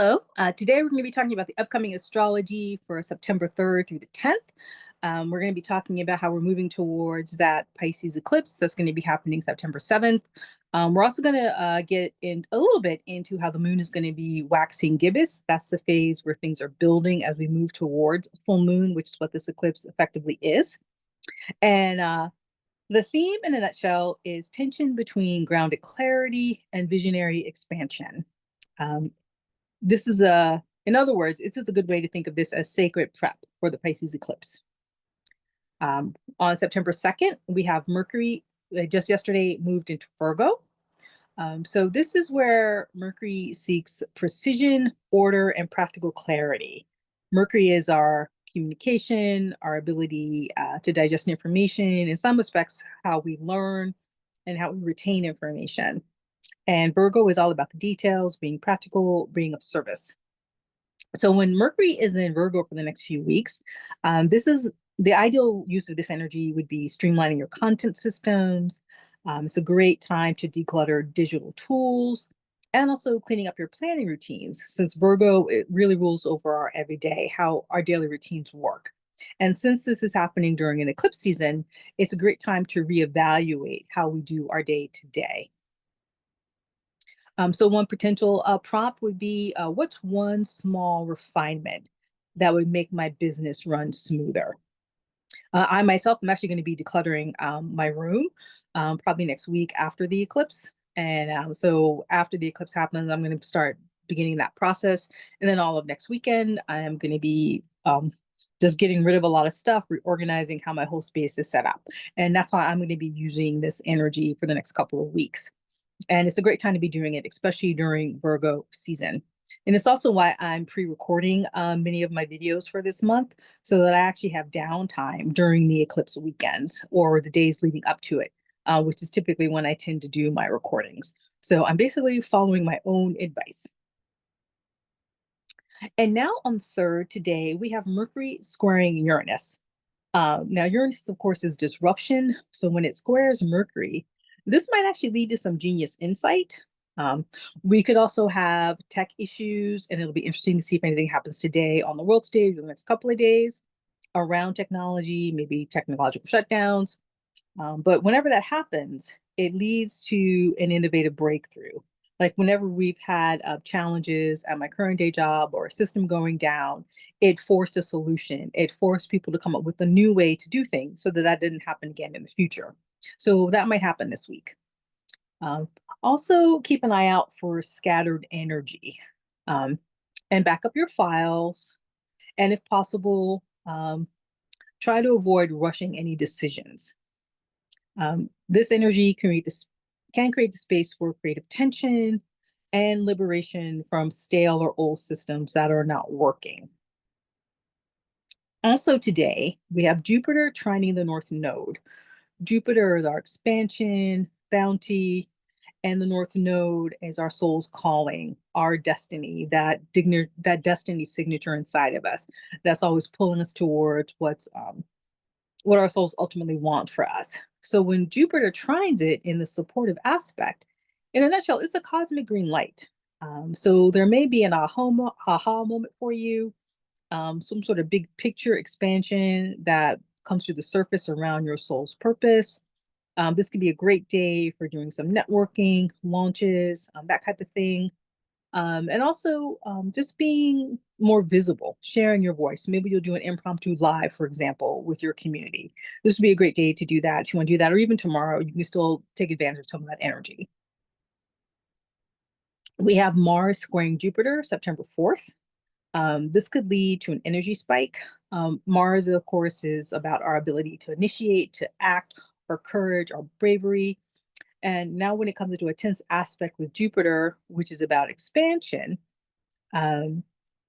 Hello. Today we're going to be talking about the upcoming astrology for September 3rd through the 10th. We're going to be talking about how we're moving towards that Pisces eclipse that's going to be happening September 7th. We're also going to get in a little bit into how the moon is going to be waxing gibbous. That's the phase where things are building as we move towards full moon, which is what this eclipse effectively is. And the theme in a nutshell is tension between grounded clarity and visionary expansion. Um, in other words, this is a good way to think of this as sacred prep for the Pisces eclipse. On September 2nd, we have Mercury just yesterday moved into Virgo. So this is where Mercury seeks precision, order, and practical clarity. Mercury is our communication, our ability to digest information, in some respects, how we learn and how we retain information. And Virgo is all about the details, being practical, being of service. So when Mercury is in Virgo for the next few weeks, this is the ideal use of this energy would be streamlining your content systems. It's a great time to declutter digital tools and also cleaning up your planning routines. Since Virgo, it really rules over our everyday, how our daily routines work. And since this is happening during an eclipse season, it's a great time to reevaluate how we do our day to day. So one potential prompt would be, what's one small refinement that would make my business run smoother? I myself am actually going to be decluttering my room probably next week after the eclipse. And so after the eclipse happens, I'm going to start beginning that process. And then all of next weekend, I am going to be just getting rid of a lot of stuff, reorganizing how my whole space is set up. And that's why I'm going to be using this energy for the next couple of weeks. And it's a great time to be doing it, especially during Virgo season. And it's also why I'm pre-recording many of my videos for this month so that I actually have downtime during the eclipse weekends or the days leading up to it, which is typically when I tend to do my recordings. So I'm basically following my own advice. And now on third today, we have Mercury squaring Uranus. Now, Uranus, of course, is disruption. So when it squares Mercury, this might actually lead to some genius insight. We could also have tech issues, and it'll be interesting to see if anything happens today on the world stage in the next couple of days around technology, maybe technological shutdowns. But whenever that happens, it leads to an innovative breakthrough. Like whenever we've had challenges at my current day job or a system going down, it forced a solution. It forced people to come up with a new way to do things so that that didn't happen again in the future. So that might happen this week. Um, Also, keep an eye out for scattered energy um, and back up your files. And if possible, try to avoid rushing any decisions. This energy can create the space for creative tension and liberation from stale or old systems that are not working. Also today, we have Jupiter trining the North Node. Jupiter is our expansion, bounty, and the North Node is our soul's calling, our destiny, that destiny signature inside of us. That's always pulling us towards what our souls ultimately want for us. So when Jupiter trines it in the supportive aspect, in a nutshell, it's a cosmic green light. So there may be an aha moment for you, some sort of big picture expansion that comes to the surface around your soul's purpose. This could be a great day for doing some networking, launches, that type of thing. And also just being more visible, sharing your voice. Maybe you'll do an impromptu live, for example, with your community. This would be a great day to do that. If you want to do that, or even tomorrow, you can still take advantage of some of that energy. We have Mars squaring Jupiter September 4th. This could lead to an energy spike. Mars, of course, is about our ability to initiate, to act, our courage, our bravery. And now when it comes into a tense aspect with Jupiter, which is about expansion,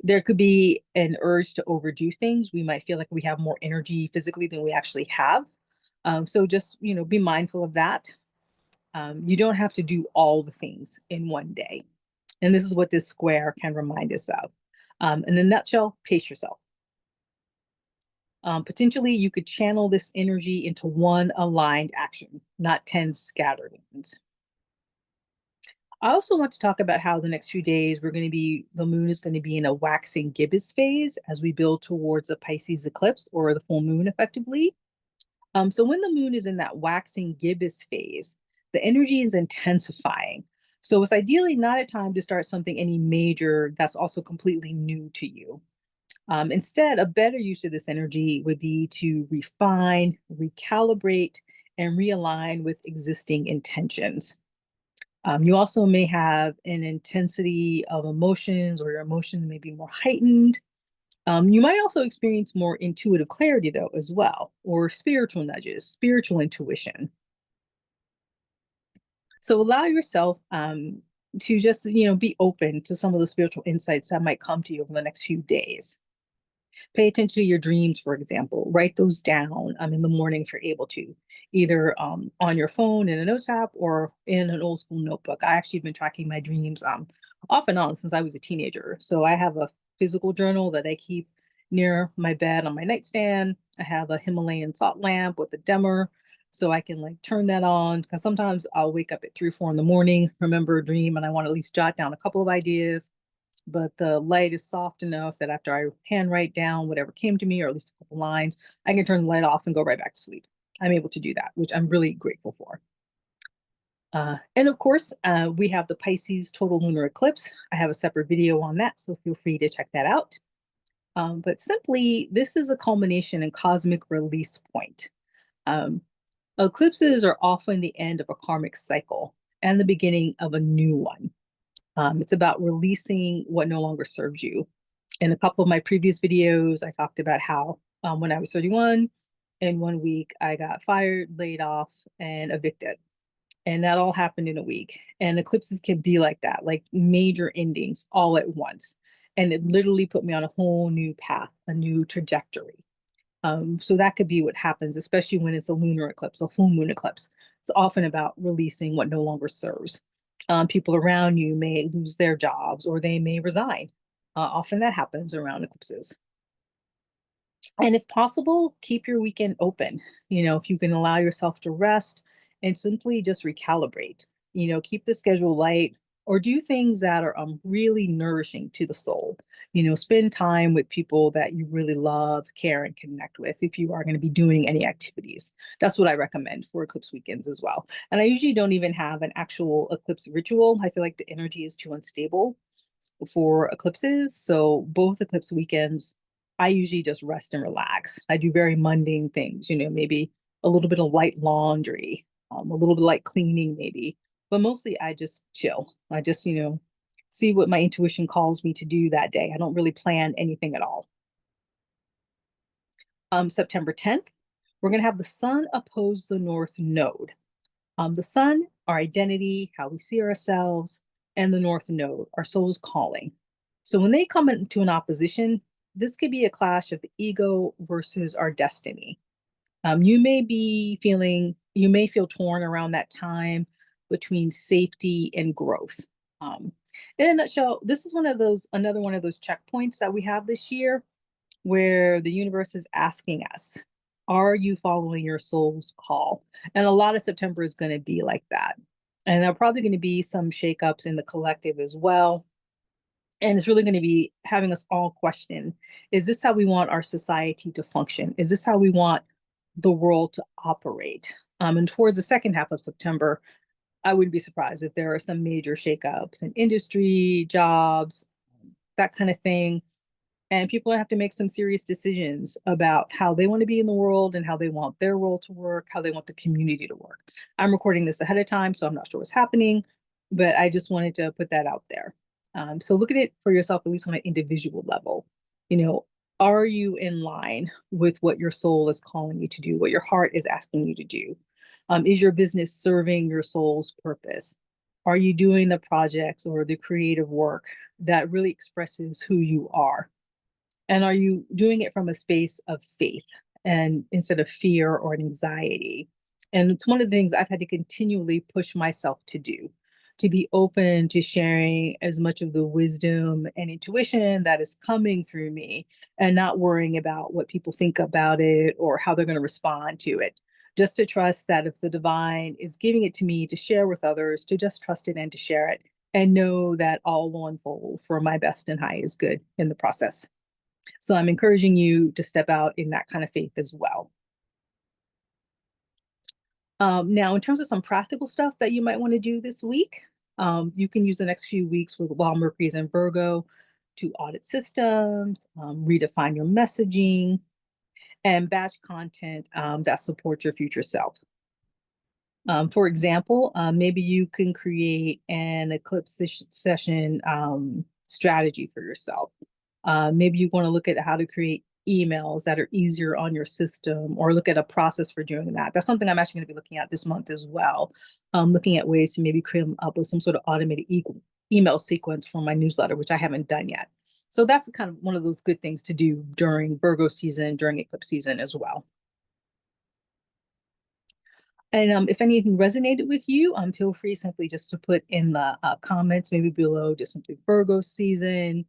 there could be an urge to overdo things. We might feel like we have more energy physically than we actually have. So just, be mindful of that. You don't have to do all the things in one day. And this is what this square can remind us of. In a nutshell, pace yourself. Potentially, you could channel this energy into one aligned action, not 10 scattered ones. I also want to talk about how the next few days the moon is going to be in a waxing gibbous phase as we build towards a Pisces eclipse or the full moon effectively. So when the moon is in that waxing gibbous phase, the energy is intensifying. So it's ideally not a time to start something any major that's also completely new to you. Instead, a better use of this energy would be to refine, recalibrate, and realign with existing intentions. You also may have an intensity of emotions, or your emotions may be more heightened. You might also experience more intuitive clarity, though, as well, or spiritual nudges, spiritual intuition. So allow yourself to just, be open to some of the spiritual insights that might come to you over the next few days. Pay attention to your dreams, for example. Write those down in the morning if you're able to, either on your phone in a notes app or in an old school notebook. I actually have been tracking my dreams off and on since I was a teenager. So I have a physical journal that I keep near my bed on my nightstand. I have a Himalayan salt lamp with a dimmer so I can like turn that on because sometimes I'll wake up at 3 or 4 in the morning, remember a dream, and I want to at least jot down a couple of ideas, but the light is soft enough that after I handwrite down whatever came to me, or at least a couple lines, I can turn the light off and go right back to sleep. I'm able to do that, which I'm really grateful for. And of course, we have the Pisces total lunar eclipse. I have a separate video on that, so feel free to check that out. But simply, this is a culmination and cosmic release point. Um, Eclipses are often the end of a karmic cycle and the beginning of a new one. It's about releasing what no longer serves you. In a couple of my previous videos, I talked about how when I was 31, in 1 week, I got fired, laid off, and evicted. And that all happened in a week. And eclipses can be like that, like major endings all at once. And it literally put me on a whole new path, a new trajectory. So that could be what happens, especially when it's a lunar eclipse, a full moon eclipse. It's often about releasing what no longer serves. People around you may lose their jobs or they may resign. Often that happens around eclipses. And if possible, keep your weekend open. If you can allow yourself to rest and simply just recalibrate, keep the schedule light or do things that are really nourishing to the soul. Spend time with people that you really love, care, and connect with if you are going to be doing any activities. That's what I recommend for eclipse weekends as well. And I usually don't even have an actual eclipse ritual. I feel like the energy is too unstable for eclipses. So both eclipse weekends, I usually just rest and relax. I do very mundane things, maybe a little bit of light laundry, a little bit of light cleaning, maybe. But mostly I just chill. I just, see what my intuition calls me to do that day. I don't really plan anything at all. September 10th, we're going to have the sun oppose the North Node. The sun, our identity, how we see ourselves, and the North Node, our soul's calling. So when they come into an opposition, this could be a clash of the ego versus our destiny. You may feel torn around that time between safety and growth. Um, in a nutshell, this is another one of those checkpoints that we have this year where the universe is asking us, are you following your soul's call? And a lot of September is going to be like that. And there are probably going to be some shakeups in the collective as well. And it's really going to be having us all question, is this how we want our society to function? Is this how we want the world to operate? And towards the second half of September, I wouldn't be surprised if there are some major shakeups in industry, jobs, that kind of thing. And people have to make some serious decisions about how they want to be in the world and how they want their role to work, how they want the community to work. I'm recording this ahead of time, so I'm not sure what's happening, but I just wanted to put that out there. So look at it for yourself, at least on an individual level. Are you in line with what your soul is calling you to do, what your heart is asking you to do? Is your business serving your soul's purpose? Are you doing the projects or the creative work that really expresses who you are? And are you doing it from a space of faith and instead of fear or anxiety? And it's one of the things I've had to continually push myself to do, to be open to sharing as much of the wisdom and intuition that is coming through me and not worrying about what people think about it or how they're going to respond to it. just to trust that if the divine is giving it to me to share with others, to just trust it and to share it and know that all will unfold for my best and highest good in the process. So I'm encouraging you to step out in that kind of faith as well. Now, in terms of some practical stuff that you might want to do this week, you can use the next few weeks while Mercury is in Virgo to audit systems, redefine your messaging, and batch content that supports your future self. For example, maybe you can create an eclipse session strategy for yourself. Maybe you want to look at how to create emails that are easier on your system, or look at a process for doing that. That's something I'm actually going to be looking at this month as well. Looking at ways to maybe come up with some sort of automated email sequence for my newsletter, which I haven't done yet. So that's kind of one of those good things to do during Virgo season, during eclipse season as well. And if anything resonated with you, feel free simply just to put in the comments, maybe below, just simply Virgo season.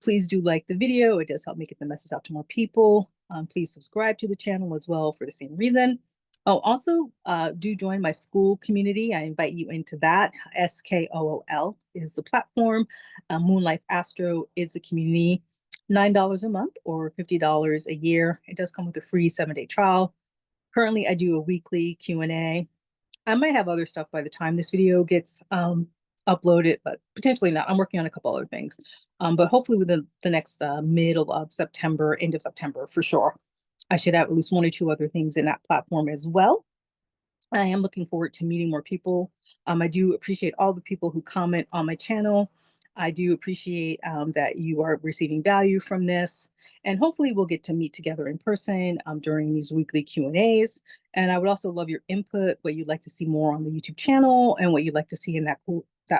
Please do like the video. It does help me get the message out to more people. Please subscribe to the channel as well for the same reason. Oh, also, do join my Skool community. I invite you into that. Skool is the platform. Moon Life Astro is the community. $9 a month or $50 a year. It does come with a free 7-day trial. Currently, I do a weekly Q&A. I might have other stuff by the time this video gets uploaded, but potentially not. I'm working on a couple other things. But hopefully within the next middle of September, end of September, for sure, I should have at least 1 or 2 other things in that platform as well. I am looking forward to meeting more people. I do appreciate all the people who comment on my channel. I do appreciate that you are receiving value from this. And hopefully we'll get to meet together in person during these weekly Q&As. And I would also love your input, what you'd like to see more on the YouTube channel and what you'd like to see in that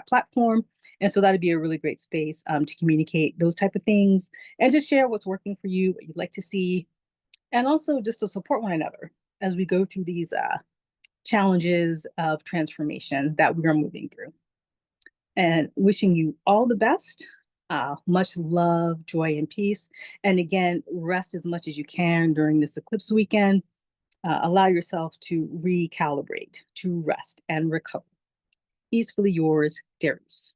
platform. And so that'd be a really great space to communicate those type of things and just share what's working for you, what you'd like to see, and also just to support one another as we go through these challenges of transformation that we are moving through. And wishing you all the best. Much love, joy, and peace. And again, rest as much as you can during this eclipse weekend. Allow yourself to recalibrate, to rest and recover. Peacefully yours, Darius.